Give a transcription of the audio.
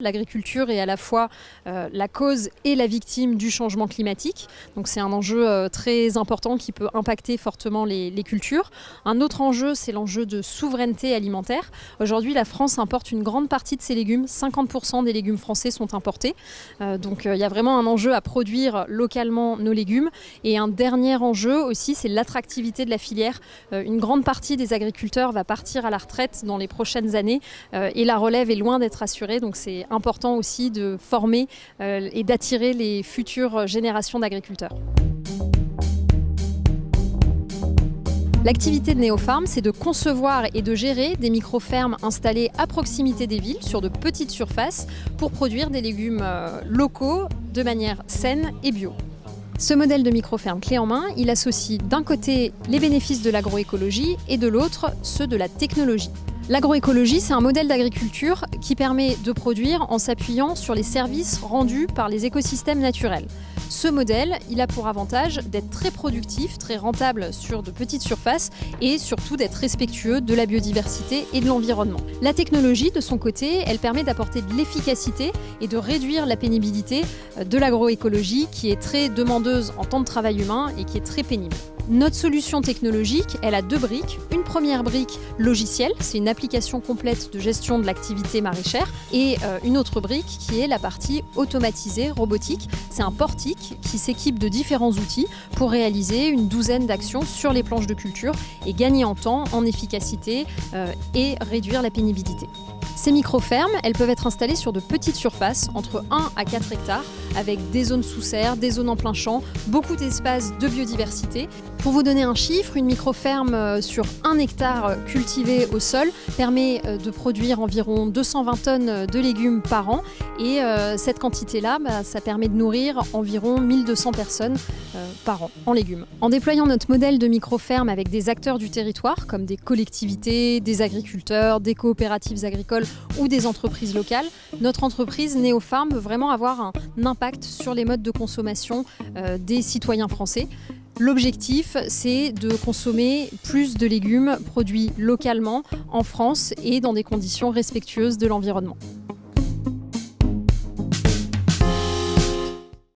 L'agriculture est à la fois la cause et la victime du changement climatique. Donc c'est un enjeu très important qui peut impacter fortement les cultures. Un autre enjeu, c'est l'enjeu de souveraineté alimentaire. Aujourd'hui, la France importe une grande partie de ses légumes. 50% des légumes français sont importés. Donc il y a vraiment un enjeu à produire localement nos légumes. Et un dernier enjeu aussi, c'est l'attractivité de la filière. Une grande partie des agriculteurs va partir à la retraite dans les prochaines années et la relève est loin d'être assurée. Donc c'est important aussi de former et d'attirer les futures générations d'agriculteurs. L'activité de Neofarm, c'est de concevoir et de gérer des micro-fermes installées à proximité des villes, sur de petites surfaces, pour produire des légumes locaux de manière saine et bio. Ce modèle de micro-ferme clé en main, il associe d'un côté les bénéfices de l'agroécologie et de l'autre ceux de la technologie. L'agroécologie, c'est un modèle d'agriculture qui permet de produire en s'appuyant sur les services rendus par les écosystèmes naturels. Ce modèle, il a pour avantage d'être très productif, très rentable sur de petites surfaces et surtout d'être respectueux de la biodiversité et de l'environnement. La technologie, de son côté, elle permet d'apporter de l'efficacité et de réduire la pénibilité de l'agroécologie qui est très demandeuse en temps de travail humain et qui est très pénible. Notre solution technologique, elle a deux briques. Une première brique logicielle, c'est une application complète de gestion de l'activité maraîchère, et une autre brique qui est la partie automatisée, robotique. C'est un portique qui s'équipe de différents outils pour réaliser une douzaine d'actions sur les planches de culture et gagner en temps, en efficacité et réduire la pénibilité. Ces micro-fermes, elles peuvent être installées sur de petites surfaces, entre 1 à 4 hectares, avec des zones sous serre, des zones en plein champ, beaucoup d'espaces de biodiversité. Pour vous donner un chiffre, une micro-ferme sur 1 hectare cultivé au sol permet de produire environ 220 tonnes de légumes par an. Et cette quantité-là, ça permet de nourrir environ 1200 personnes par an en légumes. En déployant notre modèle de micro-ferme avec des acteurs du territoire, comme des collectivités, des agriculteurs, des coopératives agricoles ou des entreprises locales, notre entreprise Neofarm veut vraiment avoir un impact sur les modes de consommation des citoyens français. L'objectif, c'est de consommer plus de légumes produits localement en France et dans des conditions respectueuses de l'environnement.